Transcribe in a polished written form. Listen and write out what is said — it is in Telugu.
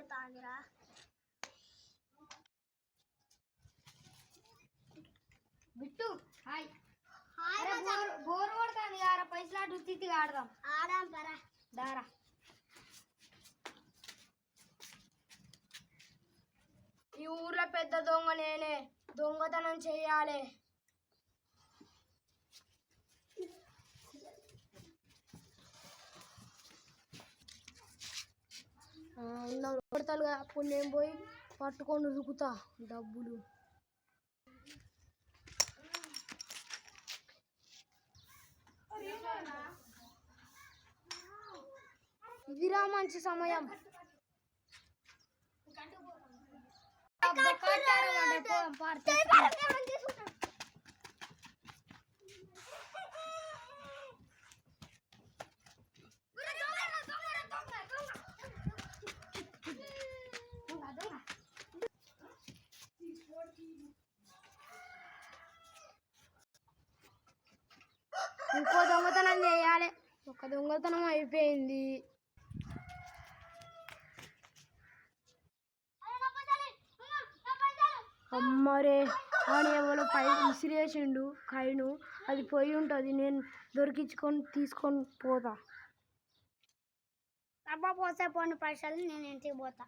కొడతాందిరా. బిట్టు హాయ్. బోర్ కొడతాంది కారా, పైసలు అటు తిత్తిగా ఆడదాం పరా దారా. ఈ ఊర్లో పెద్ద దొంగ నేనే, దొంగతనం చెయ్యాలి. కొడతాను కదా, అప్పుడు నేను పోయి పట్టుకొని ఉరుకుతా డబ్బులు. ఇదిరా మంచి సమయం. ఇంకో దొంగతనం చేయాలి. ఒక దొంగతనం అయిపోయింది. అమ్మరే అని ఎవరో పై విసిరేసిండు కైను, అది పోయి ఉంటుంది. నేను దొరికించుకొని తీసుకొని పోతా. అబ్బా పోతే పోని పైసలు, నేను ఇంటికి పోతా.